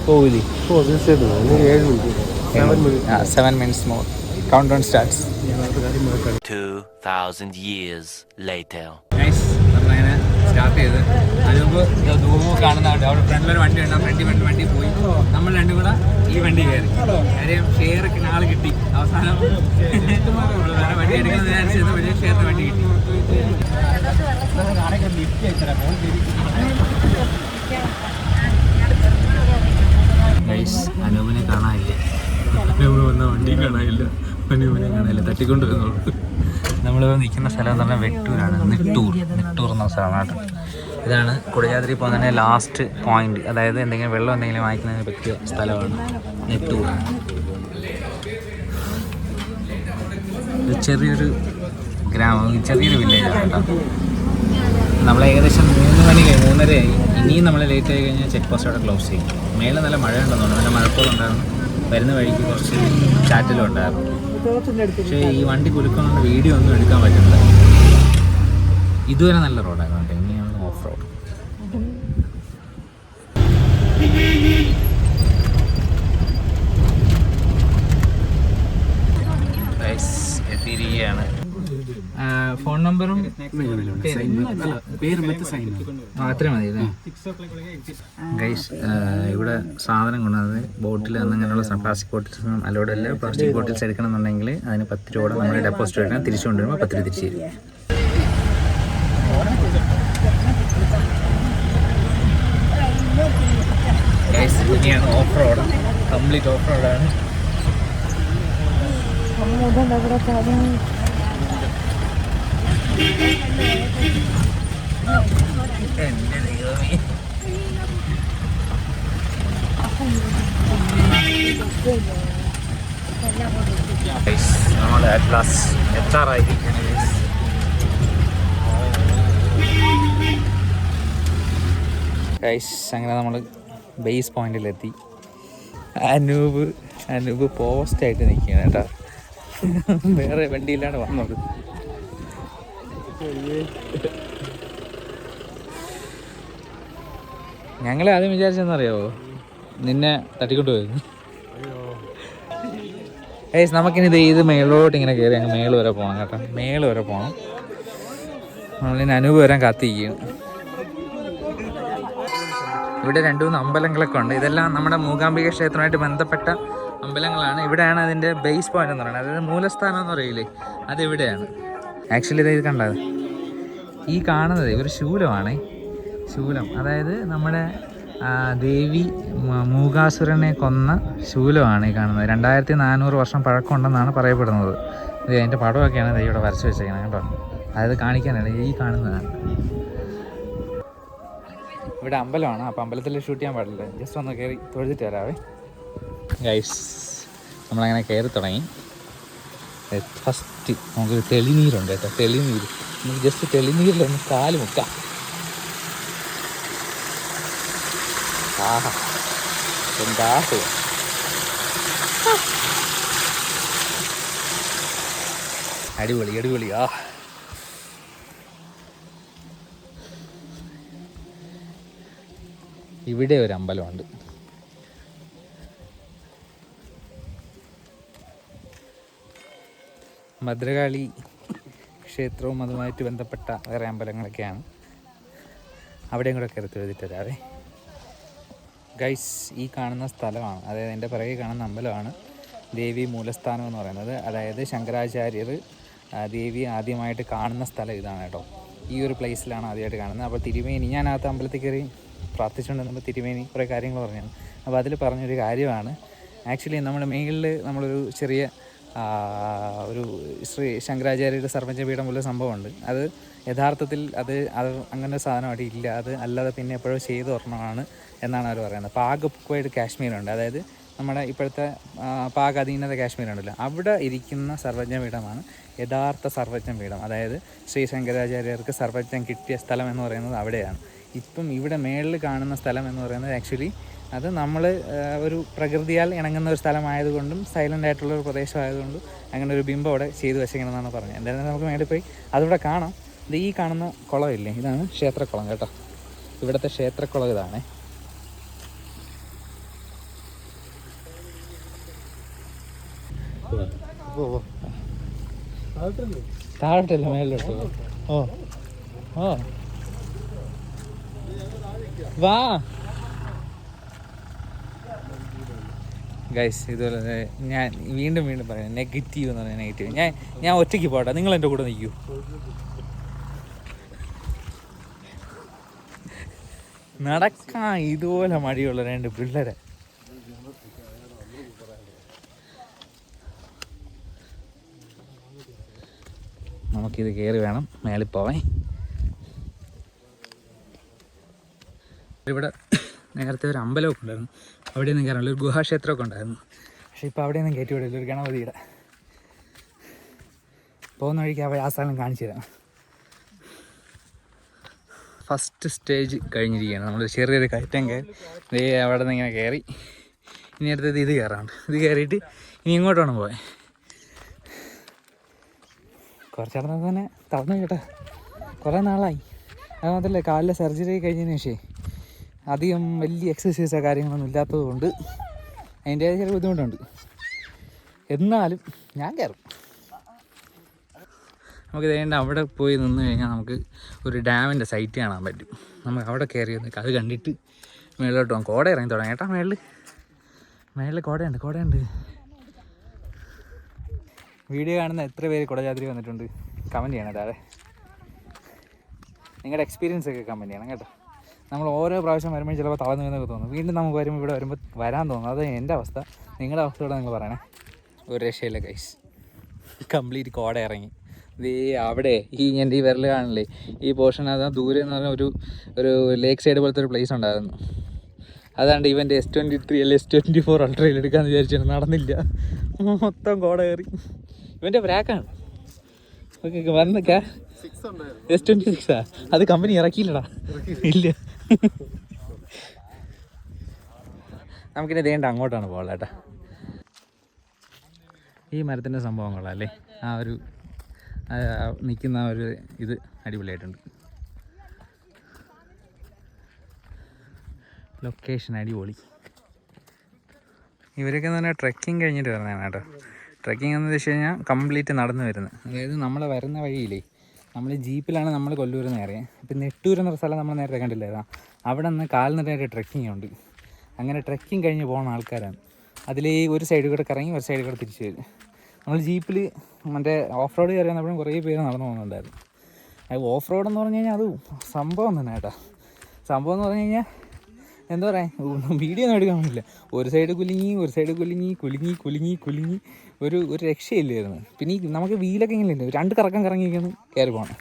A: പോവില്ലേ?
B: ഓ തീർച്ചയായിട്ടും 7 minute
A: 7 minutes more. Countdown starts.
C: 2000 years later.
A: Nice. നമ്മളങ്ങനെ സ്റ്റാർട്ട് ചെയ്ത് അനുഭവ് ദൂരെ കാണുന്നതാണ്. അവിടെ ഫ്രണ്ടിലൊരു വണ്ടി ഉണ്ട്. ആ ഫ്രണ്ടിൽ വണ്ടി പോയി. നമ്മൾ രണ്ടും കൂടെ ഈ വണ്ടി കയറി. കാര്യം ഷെയറൊക്കെ ആൾ കിട്ടി. അവസാനം വണ്ടി എടുക്കുന്നതിനനുസരിച്ച് വലിയ ഷെയറിന് വണ്ടി കിട്ടി. അനൂപിനെ കാണാനില്ല. അനൂപ് വന്ന വണ്ടിയും കാണാനില്ല. അനൂപിനെ കാണാനില്ല. തട്ടിക്കൊണ്ട് വരുന്നുള്ളൂ. നമ്മൾ നിൽക്കുന്ന സ്ഥലം എന്ന് പറഞ്ഞാൽ വെട്ടൂരാണ്. നെട്ടൂർ എന്ന സ്ഥലമാണ്. ഇതാണ് കുടജാദ്രി പോകുന്നതിൻ്റെ ലാസ്റ്റ് പോയിന്റ്. അതായത് എന്തെങ്കിലും വെള്ളം എന്തെങ്കിലും വാങ്ങിക്കുന്നതിന് പറ്റിയ സ്ഥലമാണ് നെട്ടൂർ. ചെറിയൊരു ഗ്രാമം, ചെറിയൊരു വില്ലേജാണ് കേട്ടോ. നമ്മൾ ഏകദേശം 3:30 ആയി. ഇനിയും നമ്മൾ ലേറ്റ് ആയി കഴിഞ്ഞാൽ ചെക്ക് പോസ്റ്റ് അവിടെ ക്ലോസ് ചെയ്യും. മേലെ നല്ല മഴ ഉണ്ടെന്നുണ്ട്. നല്ല മഴക്കോളുണ്ടായിരുന്നു. വരുന്ന വഴിക്ക് കുറച്ച് ചാറ്റലും ഉണ്ടായിരുന്നു. പക്ഷേ ഈ വണ്ടി കുലുക്കുന്നതുകൊണ്ട് വീഡിയോ ഒന്നും എടുക്കാൻ പറ്റുന്നില്ല. ഇതുവരെ നല്ല റോഡായിരുന്നു കേട്ടോ. ഇനിയാണ് ഓഫ് റോഡ്. എത്തിയിരിക്കുകയാണ്. ഫോൺ നമ്പറും അത്രയും മതി അല്ലേ ഗൈസ്. ഇവിടെ സാധനം കൊണ്ടുവന്നത് ബോട്ടിൽ അങ്ങനെയുള്ള പ്ലാസ്റ്റിക് ബോട്ടിൽസ് അലോഡ് അല്ല. പ്ലാസ്റ്റിക് ബോട്ടിൽസ് എടുക്കണമെന്നുണ്ടെങ്കിൽ അതിന് 10 രൂപ നമ്മൾ ഡെപ്പോസിറ്റ് എടുക്കണം. തിരിച്ചു കൊണ്ടുവരുമ്പോൾ 10 രൂപ തിരിച്ചു തരും. ഗൈസ് ഇനിയാണ് ഓഫ് റോഡ്. കംപ്ലീറ്റ് ഓഫ് റോഡാണ്. എന്റെ ദൈവമേ. നമ്മൾ അറ്റ് ലാസ്റ്റ് എത്താറായിരിക്കുകയാണ്. ഗൈസ് അങ്ങനെ നമ്മൾ ബേസ് പോയിന്റിലെത്തി. അനൂപ് പോസ്റ്റായിട്ട് നിൽക്കുകയാണ് കേട്ടോ. വേറെ വണ്ടിയിലാണ് വന്നത്. ഞങ്ങൾ ആദ്യം വിചാരിച്ചെന്നറിയാവോ, നിന്നെ തട്ടിക്കൊണ്ട് പോയിരുന്നു. ഏയ് നമുക്കിനി ഇത് മേളോട്ട് ഇങ്ങനെ കയറി അങ്ങ് മേള് വരെ പോകണം കേട്ടോ. മേള് വരെ പോകണം. നമ്മളിനി അനൂപ് വരാൻ കാത്തിരിക്കുകയാണ്. ഇവിടെ 2-3 അമ്പലങ്ങളൊക്കെ ഉണ്ട്. ഇതെല്ലാം നമ്മുടെ മൂകാംബിക ക്ഷേത്രമായിട്ട് ബന്ധപ്പെട്ട അമ്പലങ്ങളാണ്. ഇവിടെയാണ് അതിൻ്റെ ബേസ് പോയിന്റ് എന്ന് പറയുന്നത്. അതായത് മൂലസ്ഥാനം എന്ന് പറയില്ലേ, അതിവിടെയാണ്. ആക്ച്വലി ഇത് കണ്ടത് ഈ കാണുന്നത് ഒരു ശൂലമാണ്. ശൂലം അതായത് നമ്മുടെ ദേവി മൂകാസുരനെ കൊന്ന ശൂലമാണ് ഈ കാണുന്നത്. 2400 വർഷം പഴക്കമുണ്ടെന്നാണ് പറയപ്പെടുന്നത്. ഇത് അതിൻ്റെ പടമൊക്കെയാണ് ഇവിടെ വരച്ച് വെച്ചേക്കുന്നത് കേട്ടോ. അതായത് കാണിക്കാനാണ് ഈ കാണുന്നതാണ്. ഇവിടെ അമ്പലമാണ്. അപ്പോൾ അമ്പലത്തിൽ ഷൂട്ട് ചെയ്യാൻ പാടില്ല. ജസ്റ്റ് ഒന്ന് കയറി തൊഴുതിട്ട് വരാവേ ഗൈസ്. നമ്മളങ്ങനെ കയറി തുടങ്ങി. ഫസ്റ്റ് നമുക്കൊരു തെളിനീരുണ്ട് കേട്ടോ. തെളിനീര് നമുക്ക് ജസ്റ്റ് തെളിനീരിലൊന്ന് കാല് മുക്കാം. ആഹാ എന്താ അടിപൊളി അടിപൊളി. ഇവിടെ ഒരു അമ്പലമുണ്ട്. ഭദ്രകാളി ക്ഷേത്രവും അതുമായിട്ട് ബന്ധപ്പെട്ട വേറെ അമ്പലങ്ങളൊക്കെയാണ്. അവിടെയും കൂടെ കയറി തൊഴുതിട്ട് വരാവേ ഗൈസ്. ഈ കാണുന്ന സ്ഥലമാണ്, അതായത് എൻ്റെ പിറകെ കാണുന്ന അമ്പലമാണ് ദേവി മൂലസ്ഥാനം എന്ന് പറയുന്നത്. അതായത് ശങ്കരാചാര്യർ ദേവി ആദ്യമായിട്ട് കാണുന്ന സ്ഥലം ഇതാണ് കേട്ടോ. ഈ ഒരു പ്ലേസിലാണ് ആദ്യമായിട്ട് കാണുന്നത്. അപ്പോൾ തിരുമേനി, ഞാനകത്ത് അമ്പലത്തിൽ കയറി പ്രാർത്ഥിച്ചുകൊണ്ടിരുന്നപ്പോൾ തിരുമേനി കുറേ കാര്യങ്ങൾ പറഞ്ഞു. അപ്പോൾ അതിൽ പറഞ്ഞൊരു കാര്യമാണ്, ആക്ച്വലി നമ്മുടെ മേളിൽ നമ്മളൊരു ചെറിയ ഒരു ശ്രീ ശങ്കരാചാര്യരുടെ സർവജ്ഞപീഠം പോലെ സംഭവമുണ്ട്. അത് യഥാർത്ഥത്തിൽ അത് അങ്ങനെ ഒരു സാധനം അവിടെ ഇല്ല. അത് അല്ലാതെ പിന്നെ എപ്പോഴും ചെയ്ത് ഓർമ്മമാണ് എന്നാണ് അവർ പറയുന്നത്. പാക് ഒക്വയർഡ് കാശ്മീരുണ്ട്, അതായത് നമ്മുടെ ഇപ്പോഴത്തെ പാക് അധീനത കാശ്മീരുണ്ടല്ലോ, അവിടെ ഇരിക്കുന്ന സർവജ്ഞപീഠമാണ് യഥാർത്ഥ സർവജ്ഞപീഠം. അതായത് ശ്രീ ശങ്കരാചാര്യർക്ക് സർവജ്ഞം കിട്ടിയ സ്ഥലം എന്ന് പറയുന്നത് അവിടെയാണ്. ഇപ്പം ഇവിടെ മേളിൽ കാണുന്ന സ്ഥലം എന്ന് പറയുന്നത് ആക്ച്വലി അത് നമ്മൾ ഒരു പ്രകൃതിയാൽ ഇണങ്ങുന്ന ഒരു സ്ഥലമായതുകൊണ്ടും സൈലൻ്റ് ആയിട്ടുള്ള ഒരു പ്രദേശമായതുകൊണ്ടും അങ്ങനെ ഒരു ബിംബം അവിടെ ചെയ്തു വെച്ചേക്കണമെന്നാണ് പറഞ്ഞത്. എന്തായാലും നമുക്ക് മേളിൽ പോയി അതിവിടെ കാണാം. ഇത് ഈ കാണുന്ന കുളമില്ലേ, ഇതാണ് ക്ഷേത്രക്കുളം കേട്ടോ. ഇവിടുത്തെ ക്ഷേത്രക്കുളം ഇതാണ്. താഴോട്ടല്ല മേളിലോട്ടോ. ഓ ഓ വാ ഗൈസ്. ഇതുപോലെ ഞാൻ വീണ്ടും പറയാം, നെഗറ്റീവ് എന്ന് പറഞ്ഞാൽ നെഗറ്റീവ്. ഞാൻ ഒറ്റയ്ക്ക് പോട്ടെ, നിങ്ങൾ എൻ്റെ കൂടെ നിൽക്കൂ. നടക്കാൻ ഇതുപോലെ മടിയുള്ള 2 പിള്ളേരെ. നമുക്കിത് കയറി വേണം മേളിൽ പോവാൻ. ഇവിടെ നേരത്തെ ഒരു അമ്പലമൊക്കെ ഉണ്ടായിരുന്നു, അവിടെയൊന്നും കയറാനില്ല. ഒരു ഗുഹാക്ഷേത്രമൊക്കെ ഉണ്ടായിരുന്നു, പക്ഷെ ഇപ്പോൾ അവിടെയൊന്നും കയറ്റി വിടില്ല. ഒരു ഗണപതിയുടെ പോകുന്ന വഴിക്ക് ആ സ്ഥലം കാണിച്ചു തരാം. ഫസ്റ്റ് സ്റ്റേജ് കഴിഞ്ഞിരിക്കുകയാണ്. നമ്മൾ ചെറിയൊരു കയറ്റം കയറി അവിടെ നിന്ന് ഇങ്ങനെ കയറി. ഇനി അടുത്തത് ഇത് കയറാണ്ട്. ഇത് കയറിയിട്ട് ഇനി ഇങ്ങോട്ട് വേണം പോകാൻ. കുറച്ചടന്ന് തന്നെ തളർന്നു കേട്ടോ, കുറേ നാളായി. അത് മാത്രമല്ല കാലിലെ സർജറി കഴിഞ്ഞതിന് ശേഷം അധികം വലിയ എക്സസൈസോ കാര്യങ്ങളൊന്നും ഇല്ലാത്തത് കൊണ്ട് അതിൻ്റെ ചെറിയ ബുദ്ധിമുട്ടുണ്ട്. എന്നാലും ഞാൻ കയറും. നമുക്ക് വേണ്ട അവിടെ പോയി നിന്ന് കഴിഞ്ഞാൽ നമുക്ക് ഒരു ഡാമിൻ്റെ സൈറ്റ് കാണാൻ പറ്റും. നമുക്ക് അവിടെ കയറി അത് കണ്ടിട്ട് മേളിലോട്ട് പോകാം. കോട ഇറങ്ങി തുടങ്ങി കേട്ടോ. മേളിൽ കോടയുണ്ട്. വീഡിയോ കാണുന്ന എത്ര പേര് കുടജാദ്രി വന്നിട്ടുണ്ട് കമൻറ്റ് ചെയ്യണം താഴെ. നിങ്ങളുടെ എക്സ്പീരിയൻസ് ഒക്കെ കമൻറ്റ് ചെയ്യണം കേട്ടോ. നമ്മൾ ഓരോ പ്രാവശ്യം വരുമ്പോൾ ചിലപ്പോൾ തളർന്നു വീന്നൊക്കെ തോന്നും. വീണ്ടും നമുക്ക് വരുമ്പോൾ ഇവിടെ വരുമ്പോൾ വരാൻ തോന്നും. അത് എൻ്റെ അവസ്ഥ. നിങ്ങളുടെ അവസ്ഥയോടെ നിങ്ങൾ പറയണേ. ഒരു രക്ഷയില്ല ഗൈസ്. കംപ്ലീറ്റ് കോട ഇറങ്ങി. ഇത് അവിടെ എൻ്റെ ഈ വിരൽ കാണില്ലേ, ഈ പോർഷൻ അത് ദൂരെ എന്ന് പറഞ്ഞാൽ ഒരു ലേക്ക് സൈഡ് പോലത്തെ ഒരു പ്ലേസ് ഉണ്ടായിരുന്നു. അതാണ്ട് ഇവൻ്റെ S23 അല്ലെ S24 അൾട്രയിൽ എടുക്കാമെന്ന് വിചാരിച്ചാണ്, നടന്നില്ല. മൊത്തം കോട കയറി. ഇവൻ്റെ ബ്രാക്കാണ്. ഓക്കെ വന്നൊക്കെ S26 അത് കമ്പനി ഇറക്കിയില്ലടാ. ഇല്ല. നമുക്കിനി ദേണ്ട അങ്ങോട്ടാണ് പോകാം കേട്ടോ. ഈ മരത്തിൻ്റെ സംഭവം കൊള്ളാം അല്ലേ. ആ ഒരു നിൽക്കുന്ന ഒരു ഇത് അടിപൊളിയായിട്ടുണ്ട്. ലൊക്കേഷൻ അടിപൊളി. ഇവരൊക്കെ എന്ന് പറഞ്ഞാൽ ട്രെക്കിങ് കഴിഞ്ഞിട്ട് വരുന്നതാണ് കേട്ടോ. ട്രെക്കിംഗ് എന്ന് വെച്ച് കഴിഞ്ഞാൽ കംപ്ലീറ്റ് നടന്നു വരുന്നത്. അതായത് നമ്മൾ വരുന്ന വഴിയില്ലേ, നമ്മൾ ജീപ്പിലാണ് നമ്മൾ കൊല്ലൂർ നേരെ. ഇപ്പം നെട്ടൂർ എന്നൊരു സ്ഥലം നമ്മൾ നേരത്തെ കണ്ടില്ലായിരുന്നു. അവിടെ നിന്ന് കാൽനടയായിട്ട് ട്രെക്കിംഗ് ഉണ്ട്. അങ്ങനെ ട്രെക്കിംഗ് കഴിഞ്ഞ് പോകുന്ന ആൾക്കാരാണ്. അതിൽ ഒരു സൈഡിൽ കൂടെ കറങ്ങി ഒരു സൈഡിൽ കൂടെ തിരിച്ചു വരും. നമ്മൾ ജീപ്പിൽ മറ്റേ ഓഫ് റോഡ് കയറി വന്നപ്പോഴും കുറേ പേര് നടന്നു പോകുന്നുണ്ടായിരുന്നു. അത് ഓഫ് റോഡ് എന്ന് പറഞ്ഞു കഴിഞ്ഞാൽ അത് സംഭവം തന്നെ കേട്ടോ. സംഭവം എന്ന് പറഞ്ഞു കഴിഞ്ഞാൽ എന്താ പറയുക, വീഡിയോ ഒന്നും എടുക്കാൻ പറ്റില്ല. ഒരു സൈഡ് കുലുങ്ങി ഒരു രക്ഷയില്ലായിരുന്നു. പിന്നെ ഈ നമുക്ക് വീലൊക്കെ ഇങ്ങനെ ഇല്ല, 2 കറക്കം കറങ്ങിയൊക്കെയാണ് കയറി പോകണം.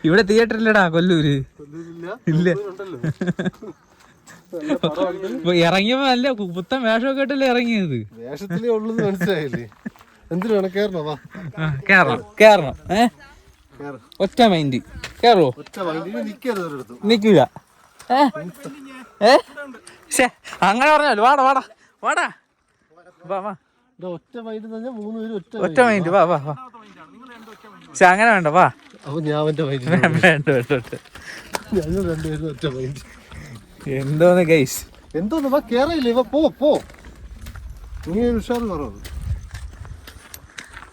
A: ഇവിടെ തിയേറ്ററില്ലടാ കൊല്ലൂര്. ഇല്ല. ഇറങ്ങിയപ്പോ നല്ല പുത്തൻ വേഷമൊക്കെ ഇട്ടല്ലേ ഇറങ്ങിയത്.
B: വേഷത്തിലേ ഉള്ളൂ മനസ്സിലായില്ലേ. എന്തിനു വേണം
A: കേറണം. ഒറ്റ മൈൻഡ് കേറോ? നിക്കൂല. അങ്ങനെ പറഞ്ഞാലോ. വാടാ
B: ഒറ്റ
A: മൈൻഡ് വാ. പക്ഷെ അങ്ങനെ വേണ്ട വാ. എന്തോന്ന് ഗൈസ്,
B: എന്തോന്ന് വാ കേറിയില്ലേ. ഇവ പോ നീ ഉഷാറ് കുറവ്.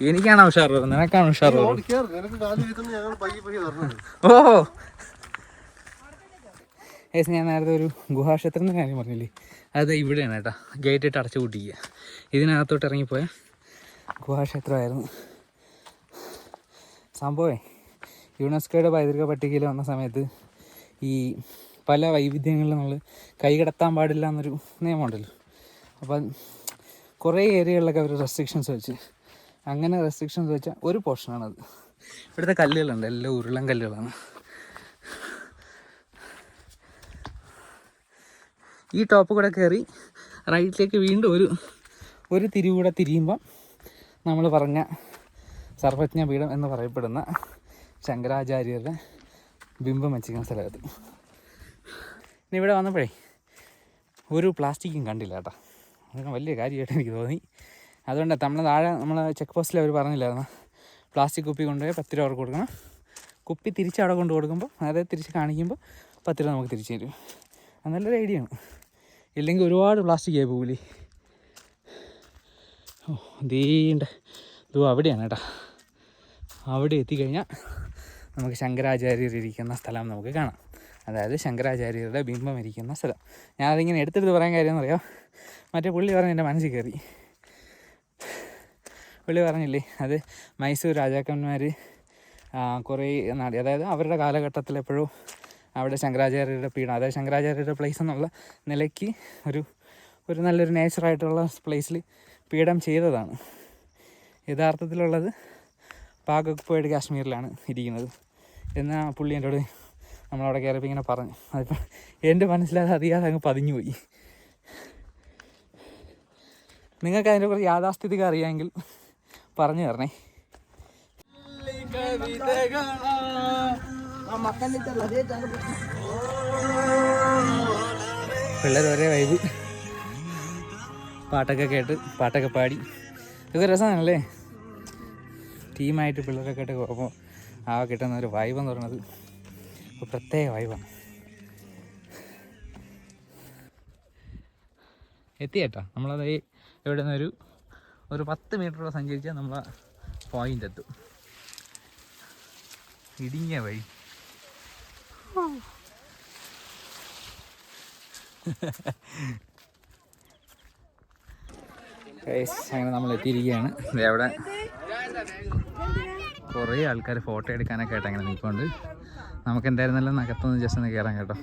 A: എനിക്കാണോ ഉഷാർ പറഞ്ഞത്? നിനക്കാണോ ഉഷാർ പറഞ്ഞത്? ഓ ഏസ് ഞാൻ നേരത്തെ ഒരു ഗുഹാക്ഷേത്രത്തിൻ്റെ കാര്യം പറഞ്ഞില്ലേ, അത് ഇവിടെയാണ് കേട്ടോ. ഗേറ്റ് ഇട്ട് അടച്ചു കൂട്ടിക്കുക. ഇതിനകത്തോട്ട് ഇറങ്ങിപ്പോയ ഗുഹാക്ഷേത്രമായിരുന്നു. സംഭവമേ യുനെസ്കോയുടെ പൈതൃക പട്ടികയിൽ വന്ന സമയത്ത് ഈ പല വൈവിധ്യങ്ങളിൽ നമ്മൾ കൈകടത്താൻ പാടില്ല എന്നൊരു നിയമമുണ്ടല്ലോ. അപ്പം കുറേ ഏരിയകളിലൊക്കെ അവർ റെസ്ട്രിക്ഷൻസ് വെച്ച്, അങ്ങനെ റെസ്ട്രിക്ഷൻസ് വെച്ചാൽ ഒരു പോർഷനാണത്. ഇവിടുത്തെ കല്ലുകളുണ്ട്, എല്ലാം ഉരുളൻ കല്ലുകളാണ്. ഈ ടോപ്പ് കൂടെ കയറി റൈറ്റിലേക്ക് വീണ്ടും ഒരു തിരികൂടെ തിരിയുമ്പം നമ്മൾ പറഞ്ഞ സർവജ്ഞ പീഠം എന്ന് പറയപ്പെടുന്ന ശങ്കരാചാര്യരുടെ ബിംബം വെച്ചിരിക്കുന്ന സ്ഥലത്ത്. ഇനി ഇവിടെ വന്നപ്പോഴേ ഒരു പ്ലാസ്റ്റിക്കും കണ്ടില്ല കേട്ടോ. അതൊക്കെ വലിയ കാര്യമായിട്ട് എനിക്ക് തോന്നി. അതുകൊണ്ടാണ് നമ്മൾ ചെക്ക് പോസ്റ്റിൽ അവർ പറഞ്ഞില്ലായിരുന്നു, പ്ലാസ്റ്റിക് കുപ്പി കൊണ്ടുപോയി 10 രൂപ അവർക്ക് കൊടുക്കണം, കുപ്പി തിരിച്ച് അവിടെ കൊണ്ട് കൊടുക്കുമ്പോൾ അതായത് തിരിച്ച് കാണിക്കുമ്പോൾ 10 രൂപ നമുക്ക് തിരിച്ചു തരും. അത് നല്ലൊരു ഐഡിയ ആണ്. ഇല്ലെങ്കിൽ ഒരുപാട് പ്ലാസ്റ്റിക് ആയി പോകില്ലേ. ഓ ഇതോ അവിടെയാണ് കേട്ടോ. അവിടെ എത്തിക്കഴിഞ്ഞാൽ നമുക്ക് ശങ്കരാചാര്യർ ഇരിക്കുന്ന സ്ഥലം നമുക്ക് കാണാം. അതായത് ശങ്കരാചാര്യരുടെ ബിംബം ഇരിക്കുന്ന സ്ഥലം. ഞാനതിങ്ങനെ എടുത്തെടുത്ത് പറയാൻ കാര്യം എന്നറിയാം, മറ്റേ പുള്ളി പറഞ്ഞ് എൻ്റെ മനസ്സിൽ കയറി. പുള്ളി പറഞ്ഞില്ലേ, അത് മൈസൂർ രാജാക്കന്മാർ കുറേ നാട്, അതായത് അവരുടെ കാലഘട്ടത്തിൽ എപ്പോഴോ അവിടെ ശങ്കരാചാര്യരുടെ പീഠം, അതായത് ശങ്കരാചാര്യരുടെ പ്ലേസ് എന്നുള്ള നിലയ്ക്ക് ഒരു നല്ലൊരു നേച്ചറായിട്ടുള്ള പ്ലേസിൽ പീഠം ചെയ്തതാണ്. യഥാർത്ഥത്തിലുള്ളത് പാക് കാശ്മീരിലാണ് ഇരിക്കുന്നത് എന്ന് പുള്ളി എന്നോട് നമ്മളവിടെ കയറിയപ്പോൾ ഇങ്ങനെ പറഞ്ഞു. അതിപ്പോൾ എൻ്റെ മനസ്സിലത് അറിയാതെ അങ്ങ് പതിഞ്ഞു പോയി. നിങ്ങൾക്ക് അതിനെക്കുറിച്ച് യാഥാസ്ഥിതിക അറിയാമെങ്കിൽ പറഞ്ഞു തരണേ. പിള്ളേർ ഒരേ വൈബ്, പാട്ടൊക്കെ കേട്ട് പാട്ടൊക്കെ പാടി, ഇതൊക്കെ രസമാണല്ലേ. ടീമായിട്ട് പിള്ളേരൊക്കെ ആയിട്ട് പോകുമ്പോൾ കിട്ടുന്ന ഒരു വൈബ് എന്ന് പറയുന്നത് ഒരു പ്രത്യേക വൈബാണ്. എത്തിയേട്ടാ നമ്മളത് ഇവിടെ നിന്ന് ഒരു 10 മീറ്ററോടെ സഞ്ചരിച്ചാൽ നമ്മൾ പോയിൻ്റ് എത്തും. ഇടുങ്ങിയ വഴി. അങ്ങനെ നമ്മൾ എത്തിയിരിക്കുകയാണ്. അവിടെ കുറേ ആൾക്കാർ ഫോട്ടോ എടുക്കാനൊക്കെ ആയിട്ട് അങ്ങനെ നിൽക്കുന്നുണ്ട്. നമുക്ക് എന്തായിരുന്നല്ലോ നകത്തൊന്ന് ജസ്റ്റ് ഒന്ന് കയറാം കേട്ടോ.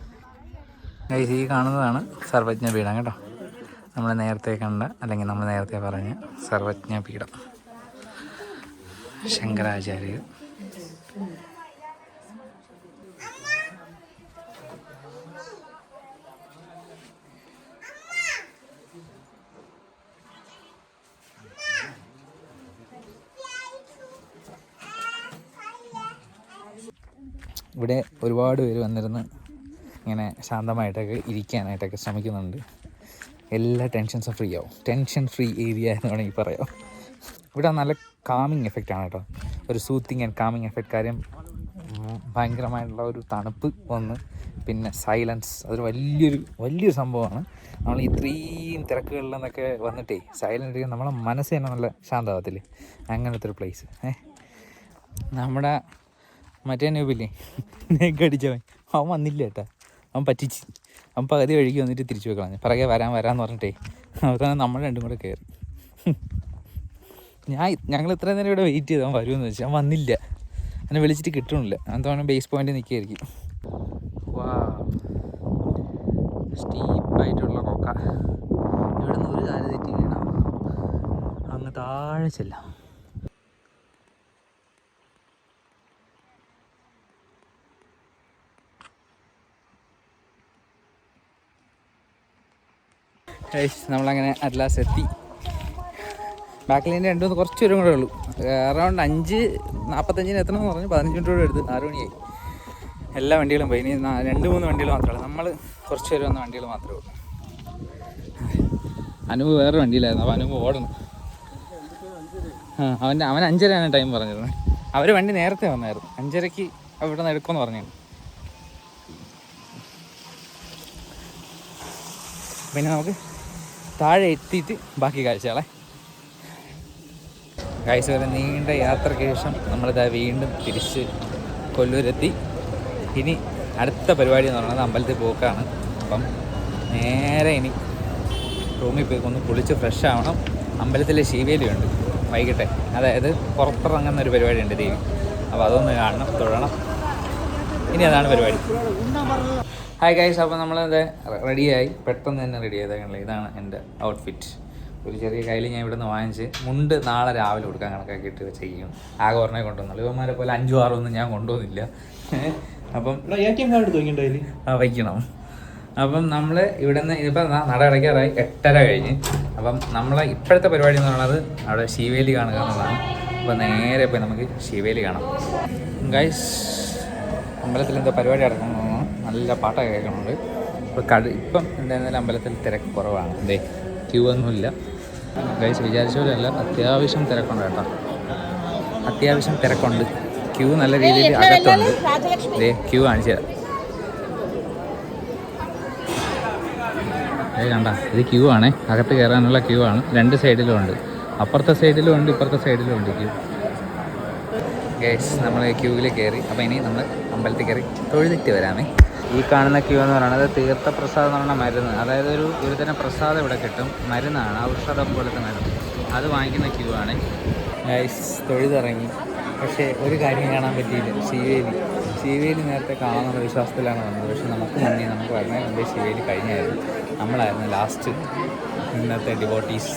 A: ഈ കാണുന്നതാണ് സർവജ്ഞ പീഠം കേട്ടോ. നമ്മൾ നേരത്തെ കണ്ട, അല്ലെങ്കിൽ നമ്മൾ നേരത്തെ പറഞ്ഞ സർവജ്ഞ പീഠം ശങ്കരാചാര്യർ. ഇവിടെ ഒരുപാട് പേര് വന്നിരുന്ന് ഇങ്ങനെ ശാന്തമായിട്ടൊക്കെ ഇരിക്കാനായിട്ടൊക്കെ ശ്രമിക്കുന്നുണ്ട്. എല്ലാ ടെൻഷൻസും ഫ്രീ ആവും. ടെൻഷൻ ഫ്രീ ഏരിയ എന്ന് വേണമെങ്കിൽ പറയാം. ഇവിടെ നല്ല കാമിങ് എഫക്റ്റാണ് കേട്ടോ, ഒരു സൂത്തിങ് ആൻഡ് കാമിങ് എഫക്റ്റ്. കാര്യം ഭയങ്കരമായിട്ടുള്ള ഒരു തണുപ്പ് ഒന്ന്, പിന്നെ സൈലൻസ്, അതൊരു വലിയൊരു സംഭവമാണ്. നമ്മൾ ഇത്രയും തിരക്കുകളിൽ നിന്നൊക്കെ വന്നിട്ടേ സൈലൻ്റ് നമ്മളെ മനസ്സ് തന്നെ നല്ല ശാന്തമാകത്തില്ലേ, അങ്ങനത്തെ ഒരു പ്ലേസ്. നമ്മുടെ മറ്റേ നൂബില്ലേ നെഗടിച്ചവൻ, അവൻ വന്നില്ല കേട്ടോ, അവൻ പറ്റിച്ച്. അവൻ പകുതി വഴിക്ക് വന്നിട്ട് തിരിച്ചു വെക്കളഞ്ഞു, പിറകെ വരാമെന്ന് പറഞ്ഞിട്ടേ അവസാനം നമ്മൾ രണ്ടും കൂടെ കയറി. ഞങ്ങൾ ഇത്രയും നേരം ഇവിടെ വെയിറ്റ് ചെയ്ത് അവൻ വരുമെന്ന് വെച്ചാൽ അവൻ വന്നില്ല. അവനെ വിളിച്ചിട്ട് കിട്ടണില്ല. അന്തോണം ബേസ് പോയിന്റ് നിൽക്കുകയായിരിക്കും. വാ, സ്റ്റീപ്പായിട്ടുള്ള കൊക്ക. ഇവിടെ നിന്ന് ഒരു കാര്യം തെറ്റിക്കണം, അങ്ങ് താഴെ ചെല്ലാം. നമ്മളങ്ങനെ അറ്റ്ലാസ് എത്തി. ബാക്കിൽ നിന്ന് 2-3 കുറച്ച് ദൂരം കൂടെ ഉള്ളൂ. അറൗണ്ട് 5:45 എത്തണമെന്ന് പറഞ്ഞു. 15 മിനിറ്റ് കൂടെ എടുത്ത് 6 മണിയായി. എല്ലാ വണ്ടികളും പോയി. ഇനി 2-3 വണ്ടികൾ മാത്രമേ ഉള്ളൂ. നമ്മൾ കുറച്ച് പേര് വന്ന വണ്ടികൾ മാത്രമേ ഉള്ളൂ. അനുവ് വേറെ വണ്ടിയിലായിരുന്നു. അപ്പോൾ അനുവ് ഓടണം. അവൻ 5:30 ടൈം പറഞ്ഞിരുന്നത്. അവർ വണ്ടി നേരത്തെ വന്നായിരുന്നു. 5:30 അവിടെ നിന്ന് എടുക്കുമെന്ന് പറഞ്ഞു. പിന്നെ നമുക്ക് താഴെ എത്തിയിട്ട് ബാക്കി കാഴ്ചകളെ. കാഴ്ച വരെ നീണ്ട യാത്രയ്ക്ക് ശേഷം നമ്മളിതാ വീണ്ടും തിരിച്ച് കൊല്ലൂരെത്തി. ഇനി അടുത്ത പരിപാടി എന്ന് പറയുന്നത് അമ്പലത്തിൽ പോക്കാണ്. അപ്പം നേരെ ഇനി റൂമിൽ പോയി ഒന്ന് കുളിച്ച് ഫ്രഷ് ആവണം. അമ്പലത്തിലെ ശിവേലിയുണ്ട് വൈകിട്ടെ, അതായത് പുറത്തിറങ്ങുന്ന ഒരു പരിപാടിയുണ്ട് ദേവി. അപ്പോൾ അതൊന്ന് കാണണം, തൊഴണം. ഇനി അതാണ് പരിപാടി. ഹായ് ഗൈസ്, അപ്പോൾ നമ്മളത് റെഡിയായി, പെട്ടെന്ന് തന്നെ റെഡി ചെയ്തേക്കണല്ലോ. ഇതാണ് എൻ്റെ ഔട്ട്ഫിറ്റ്. ഒരു ചെറിയ കയ്യിൽ ഞാൻ ഇവിടെ നിന്ന് വാങ്ങിച്ച് മുണ്ട് നാളെ രാവിലെ കൊടുക്കാൻ കണക്കാക്കിയിട്ട് ചെയ്യും. ആകെ ഒരെണ്ണേ കൊണ്ടുവന്നുള്ളൂ. ഇവന്മാരെ പോലെ 5-6 ഒന്നും ഞാൻ കൊണ്ടുവന്നില്ല. അപ്പം വയ്ക്കണം. അപ്പം നമ്മൾ ഇവിടെ നിന്ന് ഇപ്പം നട അടയ്ക്കാറായി 8:30 കഴിഞ്ഞ്. അപ്പം നമ്മളെ ഇപ്പോഴത്തെ പരിപാടി എന്ന് പറയുന്നത് അവിടെ ശിവേലി കാണുക എന്നുള്ളതാണ്. അപ്പം നേരെ പോയി നമുക്ക് ശിവേലി കാണാം. ഗൈസ് അമ്പലത്തിൽ എന്തോ പരിപാടി നടക്കുന്നു, നല്ല പാട്ടൊക്കെ കേൾക്കുന്നുണ്ട്. ഇപ്പോൾ ഇപ്പം എന്തായിരുന്നാലും അമ്പലത്തിൽ തിരക്ക് കുറവാണ്. എന്തേ ക്യൂ ഒന്നുമില്ല ഗൈസ്, വിചാരിച്ച പോലെയല്ല, അത്യാവശ്യം തിരക്കുണ്ട് കേട്ടോ, അത്യാവശ്യം തിരക്കുണ്ട്. ക്യൂ നല്ല രീതിയിൽ അകത്തുണ്ട്. ഇതേ ക്യൂ കാണിച്ചു കണ്ട, ഇത് ക്യൂ ആണേ, അകത്ത് കയറാനുള്ള ക്യൂ ആണ്. രണ്ട് സൈഡിലും ഉണ്ട്, അപ്പുറത്തെ സൈഡിലും ഉണ്ട് ഇപ്പുറത്തെ സൈഡിലും ഉണ്ട് ക്യൂ. ഗൈസ് നമ്മൾ ക്യൂവിൽ കയറി. അപ്പോൾ ഇനി നമ്മൾ അമ്പലത്തിൽ കയറി തൊഴുതിട്ട് വരാമേ. ഈ കാണുന്ന ക്യൂ എന്ന് പറയുന്നത് തീർത്ഥപ്രസാദം എന്ന് പറഞ്ഞ മരുന്ന്, അതായത് ഒരു തരം പ്രസാദം ഇവിടെ കിട്ടും, മരുന്നാണ്, ഔഷധം പോലത്തെ മരുന്ന്, അത് വാങ്ങിക്കുന്ന ക്യൂ ആണ്. ഗൈസ് തൊഴുതിറങ്ങി, പക്ഷേ ഒരു കാര്യം കാണാൻ പറ്റിയില്ല, ശിവേലി നേരത്തെ കാണാമെന്നുള്ള വിശ്വാസത്തിലാണ് വന്നത്. പക്ഷെ നമുക്ക് വരുന്നതിന് മുമ്പേ ശിവേലി കഴിഞ്ഞായിരുന്നു, നമ്മളായിരുന്നു ലാസ്റ്റ് ഇന്നത്തെ ഡിവോട്ടീസ്.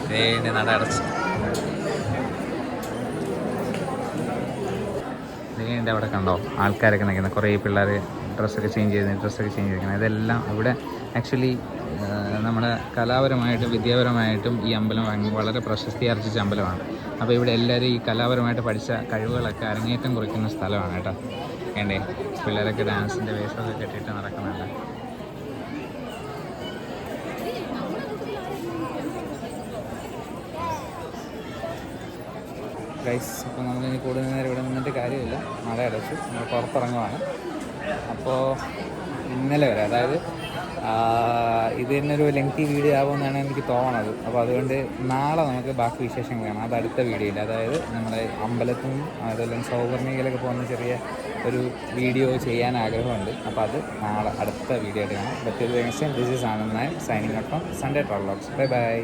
A: ഇതിൻ്റെ നട അടച്ച് ഇതിൻ്റെ അവിടെ കണ്ടോ ആൾക്കാരൊക്കെ നിൽക്കുന്നത്, കുറേ പിള്ളേർ ഡ്രസ്സൊക്കെ ചേഞ്ച് ചെയ്തിരിക്കുന്നത്. ഇതെല്ലാം ഇവിടെ ആക്ച്വലി നമ്മുടെ കലാപരമായിട്ടും വിദ്യാപരമായിട്ടും ഈ അമ്പലം വളരെ പ്രശസ്തി ആർജിച്ച അമ്പലമാണ്. അപ്പോൾ ഇവിടെ എല്ലാവരും ഈ കലാപരമായിട്ട് പഠിച്ച കഴിവുകളൊക്കെ അരങ്ങേറ്റം കുറിക്കുന്ന സ്ഥലമാണ് കേട്ടോ. വേണ്ടേ പിള്ളേരൊക്കെ ഡാൻസിൻ്റെ വേഷമൊക്കെ കെട്ടിയിട്ട് നടക്കുന്നുണ്ട്. ഗൈസ് ഇപ്പോൾ നമ്മളിനി കൂടുതൽ നേരം ഇവിടെ നിന്നിട്ട് കാര്യമില്ല, നട അടച്ചു, നമ്മൾ പുറത്തിറങ്ങുവാണ്. അപ്പോൾ ഇന്നലെ വരെ, അതായത് ഇത് തന്നെ ഒരു ലെങ്തി വീഡിയോ ആകുമെന്നാണ് എനിക്ക് തോന്നുന്നത്. അപ്പോൾ അതുകൊണ്ട് നാളെ നമുക്ക് ബാക്കി വിശേഷങ്ങൾ കാണാം, അത് അടുത്ത വീഡിയോയിൽ. അതായത് നമ്മുടെ അമ്പലത്തിൽ അതുപോലെ സൗവർണികയിലൊക്കെ പോകുന്ന ചെറിയ ഒരു വീഡിയോ ചെയ്യാൻ ആഗ്രഹമുണ്ട്. അപ്പോൾ അത് നാളെ അടുത്ത വീഡിയോ ആയിട്ട് കാണാം. But this is Anand Nair signing out from Sunday travel vlogs. Bye bye.